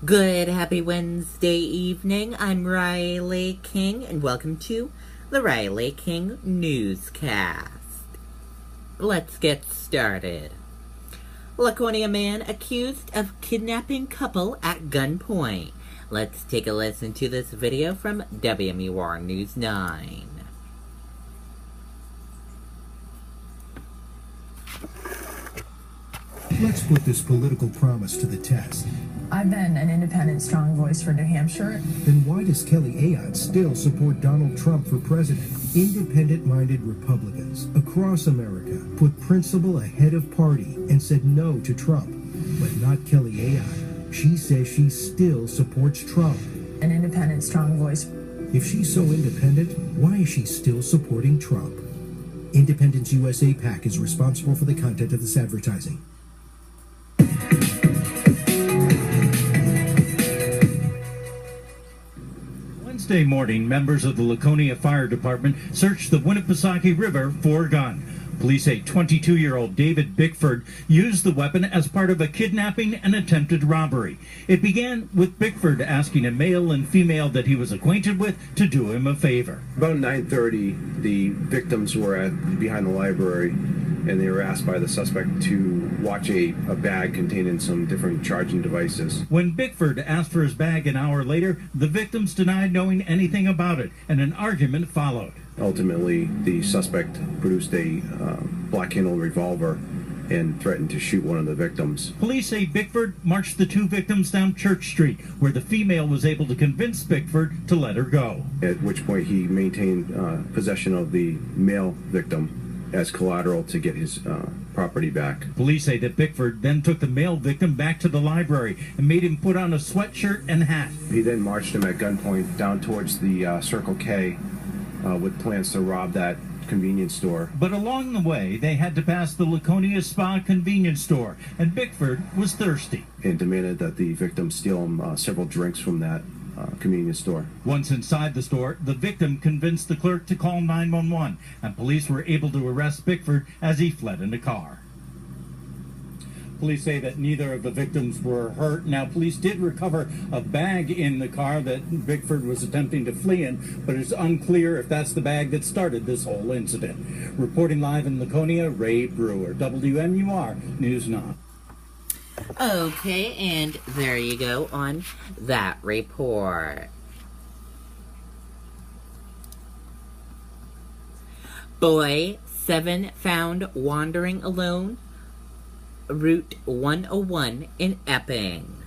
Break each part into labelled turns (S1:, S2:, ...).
S1: Good, happy Wednesday evening. I'm Riley King, and welcome to the Riley King Newscast. Let's get started. Laconia man accused of kidnapping couple at gunpoint. Let's take a listen to this video from WMUR News 9.
S2: Let's put this political promise to the test.
S3: I've been an independent, strong voice for New Hampshire.
S2: Then why does Kelly Ayotte still support Donald Trump for president? Independent-minded Republicans across America put principle ahead of party and said no to Trump. But not Kelly Ayotte. She says she still supports Trump.
S3: An independent, strong voice.
S2: If she's so independent, why is she still supporting Trump? Independence USA PAC is responsible for the content of this advertising.
S4: Wednesday morning, members of the Laconia Fire Department searched the Winnipesaukee River for a gun. Police say 22-year-old David Bickford used the weapon as part of a kidnapping and attempted robbery. It began with Bickford asking a male and female that he was acquainted with to do him a favor.
S5: About 9:30, the victims were behind the library, and they were asked by the suspect to watch a bag containing some different charging devices.
S4: When Bickford asked for his bag an hour later, the victims denied knowing anything about it, and an argument followed.
S5: Ultimately, the suspect produced a black-handled revolver and threatened to shoot one of the victims.
S4: Police say Bickford marched the two victims down Church Street, where the female was able to convince Bickford to let her go.
S5: At which point he maintained possession of the male victim as collateral to get his property back.
S4: Police say that Bickford then took the male victim back to the library and made him put on a sweatshirt and hat.
S5: He then marched him at gunpoint down towards the Circle K with plans to rob that convenience store.
S4: But along the way, they had to pass the Laconia Spa convenience store, and Bickford was thirsty.
S5: And demanded that the victim steal him several drinks from that convenience store.
S4: Once inside the store, the victim convinced the clerk to call 911, and police were able to arrest Bickford as he fled in a car. Police say that neither of the victims were hurt. Now, police did recover a bag in the car that Bickford was attempting to flee in, but it's unclear if that's the bag that started this whole incident. Reporting live in Laconia, Ray Brewer, WMUR News 9.
S1: Okay, and there you go on that report. Boy 7 found wandering alone, Route 101 in Epping.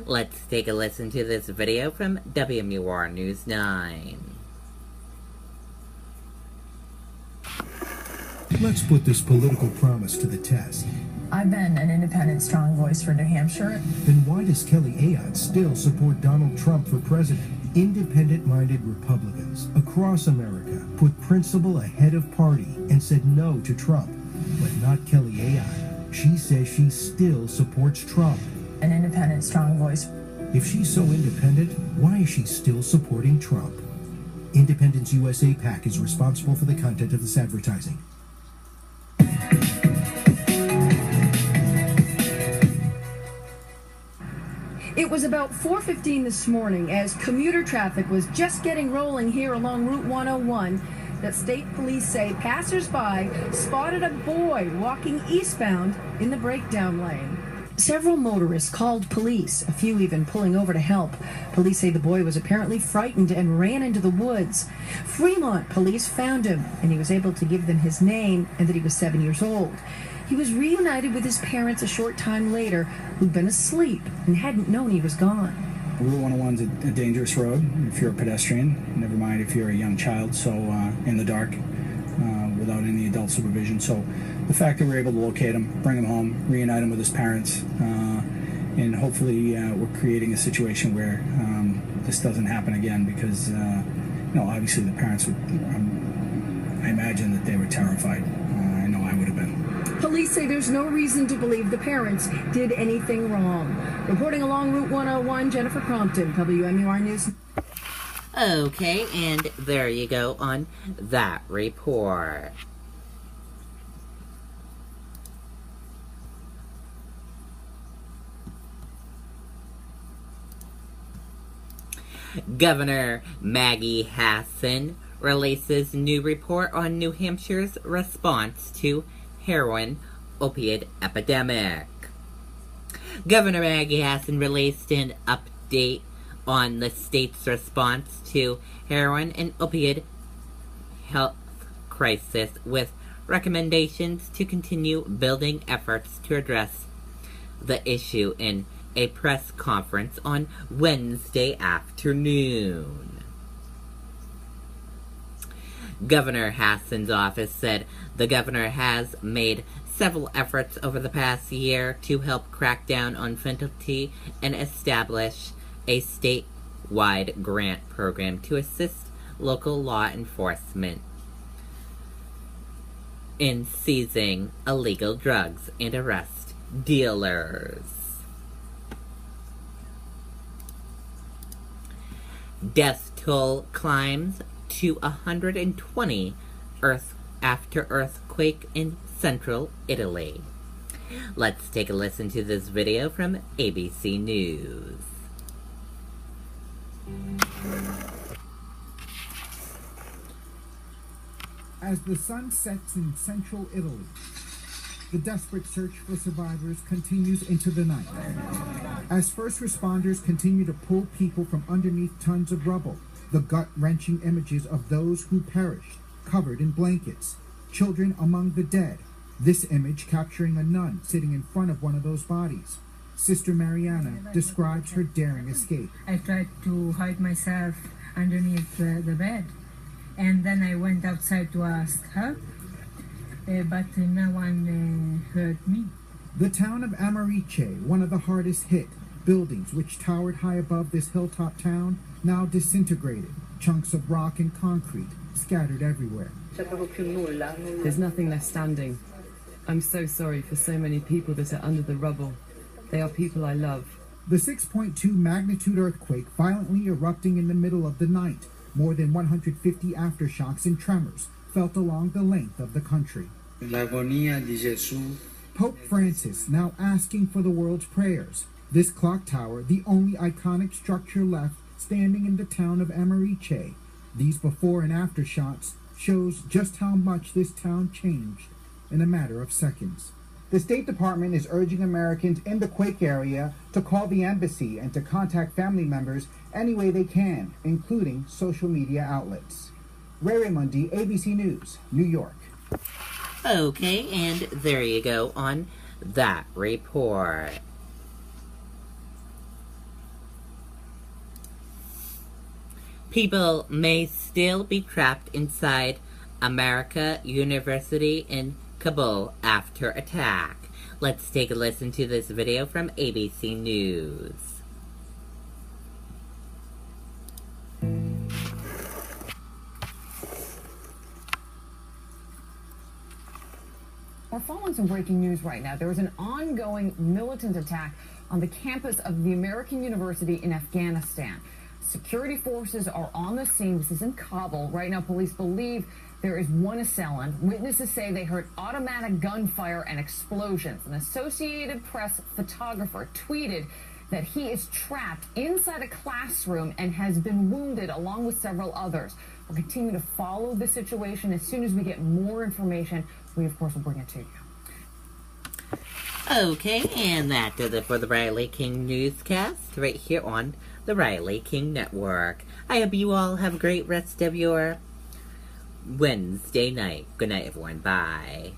S1: Let's take a listen to this video from WMUR News 9.
S2: Let's put this political promise to the test.
S3: I've been an independent, strong voice for New Hampshire.
S2: Then why does Kelly Ayotte still support Donald Trump for president? Independent-minded Republicans across America put principle ahead of party and said no to Trump. But not Kelly Ayotte. She says she still supports Trump.
S3: An independent, strong voice.
S2: If she's so independent, why is she still supporting Trump? Independence USA PAC is responsible for the content of this advertising.
S6: It was about 4:15 this morning as commuter traffic was just getting rolling here along Route 101 that state police say passersby spotted a boy walking eastbound in the breakdown lane. Several motorists called police, a few even pulling over to help. Police say the boy was apparently frightened and ran into the woods. Fremont police found him, and he was able to give them his name and that he was 7 years old. He was reunited with his parents a short time later, who'd been asleep and hadn't known he was gone.
S7: Route 101's a dangerous road if you're a pedestrian, never mind if you're a young child, so in the dark, without any adult supervision. So the fact that we're able to locate him, bring him home, reunite him with his parents, and hopefully we're creating a situation where this doesn't happen again because, obviously the parents would, I imagine that they were terrified. I know I would have been.
S6: Police say there's no reason to believe the parents did anything wrong. Reporting along Route 101, Jennifer Crompton, WMUR News.
S1: Okay, and there you go on that report. Governor Maggie Hassan releases new report on New Hampshire's response to heroin opiate epidemic. Governor Maggie Hassan released an update on the state's response to heroin and opioid health crisis with recommendations to continue building efforts to address the issue in a press conference on Wednesday afternoon. Governor Hassan's office said the governor has made several efforts over the past year to help crack down on fentanyl and establish a statewide grant program to assist local law enforcement in seizing illegal drugs and arrest dealers. Death toll climbs to 120 after earthquake in central Italy. Let's take a listen to this video from ABC News.
S8: As the sun sets in central Italy, the desperate search for survivors continues into the night. As first responders continue to pull people from underneath tons of rubble, the gut-wrenching images of those who perished, covered in blankets, children among the dead. This image capturing a nun sitting in front of one of those bodies. Sister Mariana describes her daring escape.
S9: I tried to hide myself underneath the bed, and then I went outside to ask help, but no one heard me.
S8: The town of Amarice, one of the hardest hit, buildings which towered high above this hilltop town, now disintegrated, chunks of rock and concrete scattered everywhere.
S10: There's nothing left standing. I'm so sorry for so many people that are under the rubble. They are people I love.
S8: The 6.2 magnitude earthquake violently erupting in the middle of the night. More than 150 aftershocks and tremors felt along the length of the country. Pope Francis now asking for the world's prayers. This clock tower, the only iconic structure left standing in the town of Amarice. These before and after shots shows just how much this town changed in a matter of seconds. The State Department is urging Americans in the quake area to call the embassy and to contact family members any way they can, including social media outlets. Ray Raymundi, ABC News, New York.
S1: Okay, and there you go on that report. People may still be trapped inside America University in Kabul after attack. Let's take a listen to this video from ABC News.
S11: We're following some breaking news right now. There is an ongoing militant attack on the campus of the American University in Afghanistan. Security forces are on the scene. This is in Kabul. Right now, police believe there is one assailant. Witnesses say they heard automatic gunfire and explosions. An Associated Press photographer tweeted that he is trapped inside a classroom and has been wounded along with several others. We're continuing to follow the situation. As soon as we get more information, we, of course, will bring it to you.
S1: Okay, and that does it for the Riley King Newscast right here on the Riley King Network. I hope you all have a great rest of your Wednesday night. Good night, everyone. Bye.